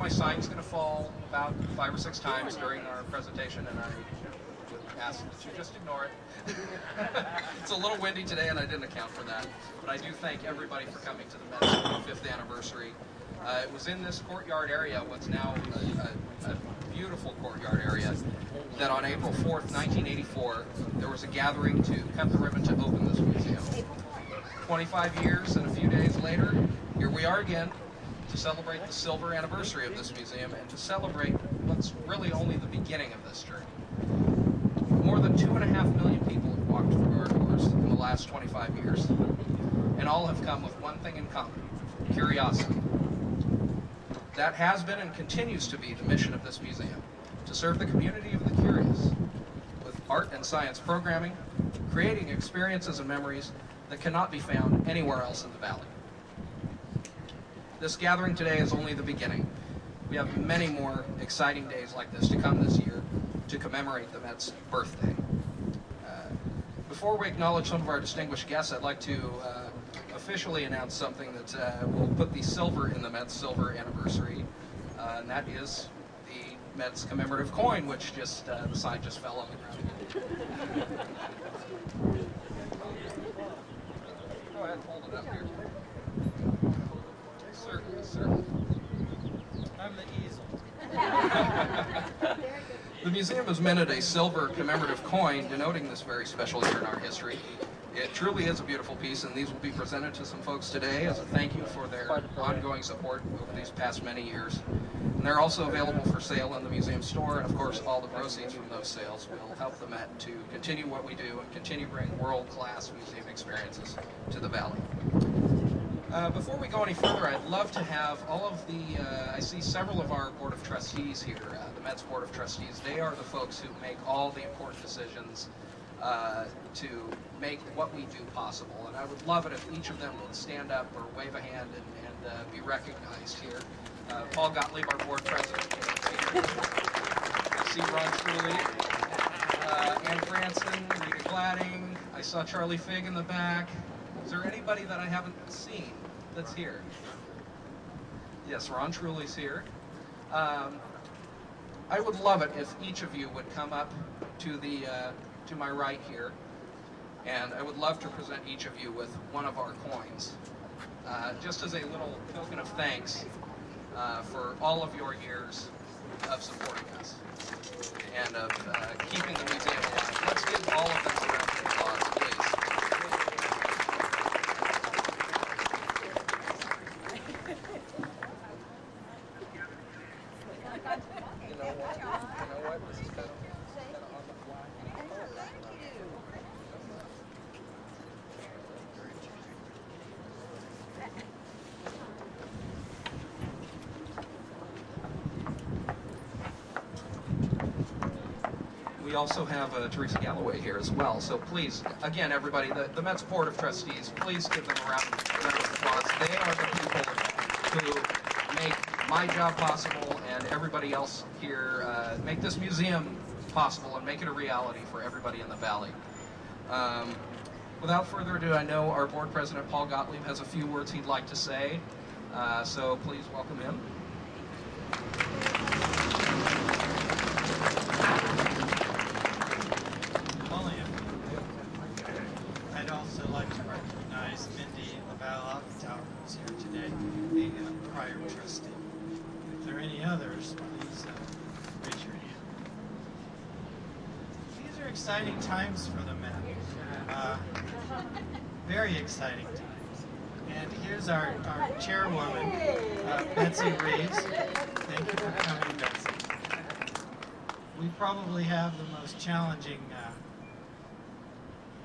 my sign's going to fall about 5 or 6 times during our presentation, and I would ask that you just ignore it. It's a little windy today, and I didn't account for that. But I do thank everybody for coming to the Mets 5th anniversary. It was in this courtyard area, what's now a beautiful courtyard area, that on April 4th, 1984, there was a gathering to cut the ribbon to open this museum. 25 years and a few days later, here we are again to celebrate the silver anniversary of this museum and to celebrate what's really only the beginning of this journey. More than 2.5 million people have walked through our doors in the last 25 years, and all have come with one thing in common: curiosity. That has been and continues to be the mission of this museum, to serve the community of the curious with art and science programming, creating experiences and memories that cannot be found anywhere else in the valley. This gathering today is only the beginning. We have many more exciting days like this to come this year to commemorate the Mets' birthday. Before we acknowledge some of our distinguished guests, I'd like to officially announce something that will put the silver in the Mets' silver anniversary, and that is the Mets commemorative coin, which just the sign just fell on the ground. Go ahead, hold it up here. Certainly, certainly. I'm the easel. The museum has minted a silver commemorative coin denoting this very special year in our history. It truly is a beautiful piece, and these will be presented to some folks today as a thank you for their ongoing support over these past many years. And they're also available for sale in the museum store, and of course all the proceeds from those sales will help the Met to continue what we do and continue to bring world-class museum experiences to the Valley. Before we go any further, I'd love to have all of the, I see several of our Board of Trustees here, the Mets Board of Trustees. They are the folks who make all the important decisions to make what we do possible. And I would love it if each of them would stand up or wave a hand and be recognized here. Paul Gottlieb, our Board President. I see Ron Truly, Ann Branson, Rita Gladding. I saw Charlie Figg in the back. Is there anybody that I haven't seen that's here? Yes, Ron Truly's here. I would love it if each of you would come up to the to my right here, and I would love to present each of you with one of our coins, just as a little token of thanks for all of your years of supporting us and of keeping the museum alive. Let's give all of them a round of applause, please. You know what? This is kind of on the fly. Thank you. We also have Teresa Galloway here as well. So please, again, everybody, the Mets Board of Trustees, please give them a round of applause. They are the people who make my job possible and everybody else here, make this museum possible and make it a reality for everybody in the Valley. Without further ado, I know our Board President, Paul Gottlieb, has a few words he'd like to say, so please welcome him. I'd also like to recognize Mindy LaValle, who's here today, the prior trustee. If there are any others, please raise your hand. These are exciting times for the Met. Very exciting times. And here's our chairwoman, Betsy Reeves. Thank you for coming, Betsy. We probably have the most challenging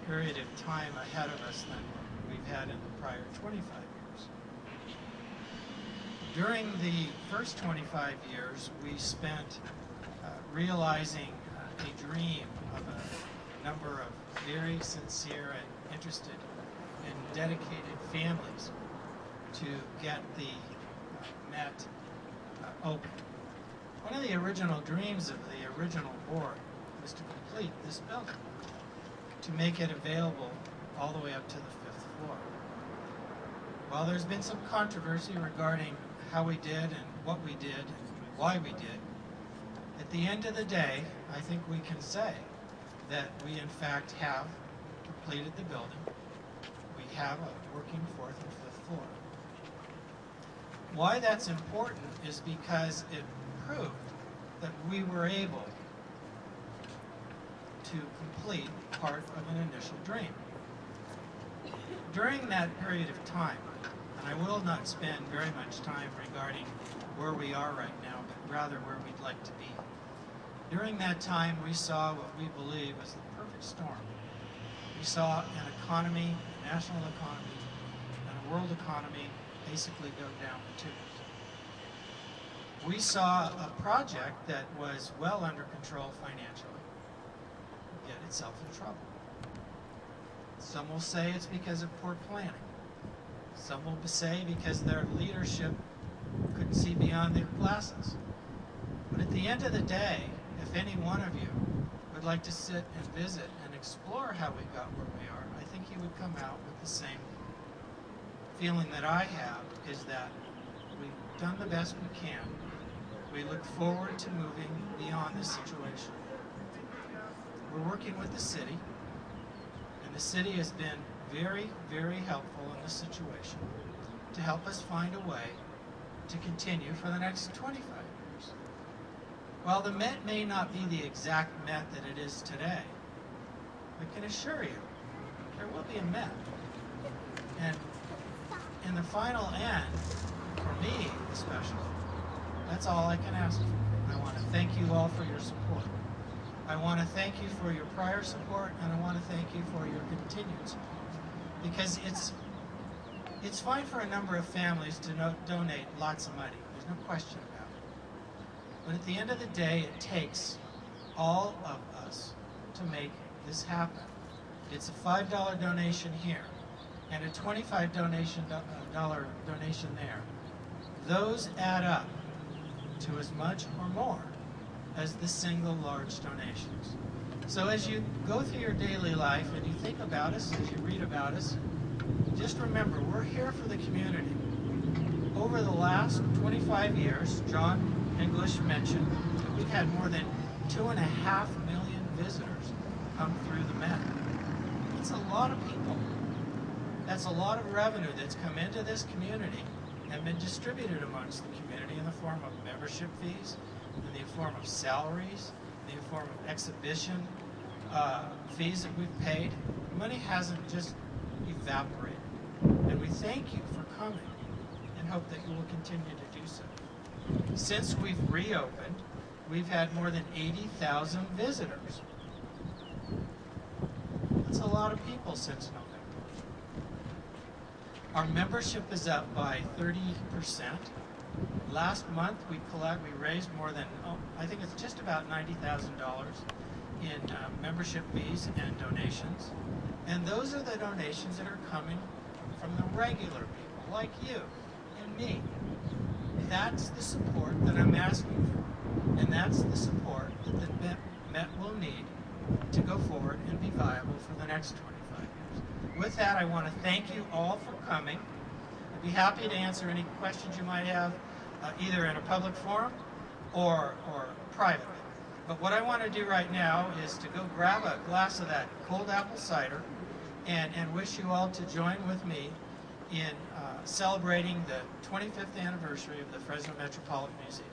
period of time ahead of us than we've had in the prior 25 years. During the first 25 years, we spent realizing a dream of a number of very sincere and interested and dedicated families to get the Met open. One of the original dreams of the original board was to complete this building, to make it available all the way up to the 5th floor. Well, there's been some controversy regarding how we did and what we did, why we did. At the end of the day, I think we can say that we in fact have completed the building. We have a working 4th and 5th floor. Why that's important is because it proved that we were able to complete part of an initial dream. During that period of time, and I will not spend very much time regarding where we are right now, but rather where we'd like to be. During that time, we saw what we believe was the perfect storm. We saw an economy, a national economy, and a world economy basically go down the tubes. We saw a project that was well under control financially get itself in trouble. Some will say it's because of poor planning. Some will say because their leadership couldn't see beyond their glasses. But at the end of the day, if any one of you would like to sit and visit and explore how we got where we are, I think you would come out with the same feeling that I have, is that we've done the best we can. We look forward to moving beyond this situation. We're working with the city, and the city has been very, very helpful in this situation to help us find a way to continue for the next 25 years. While the Met may not be the exact Met that it is today, I can assure you there will be a Met. And in the final end, for me especially, that's all I can ask for. I want to thank you all for your support. I want to thank you for your prior support, and I want to thank you for your continued support. Because it's fine for a number of families to donate lots of money. There's no question about it. But at the end of the day, it takes all of us to make this happen. It's a $5 donation here and a $25 donation there. Those add up to as much or more as the single large donations. So as you go through your daily life and you think about us, as you read about us, just remember, we're here for the community. Over the last 25 years, John English mentioned that we've had more than 2.5 million visitors come through the Met. That's a lot of people. That's a lot of revenue that's come into this community and been distributed amongst the community in the form of membership fees, in the form of salaries, in the form of exhibition fees that we've paid. The money hasn't just evaporated. And we thank you for coming and hope that you will continue to do so. Since we've reopened, we've had more than 80,000 visitors. That's a lot of people since November. Our membership is up by 30%. Last month we raised more than, I think it's just about $90,000 in membership fees and donations. And those are the donations that are coming from the regular people like you and me. That's the support that I'm asking for. And that's the support that the Met will need to go forward and be viable for the next 25 years. With that, I want to thank you all for coming. I'd be happy to answer any questions you might have, either in a public forum or privately. But what I want to do right now is to go grab a glass of that cold apple cider and wish you all to join with me in celebrating the 25th anniversary of the Fresno Metropolitan Museum.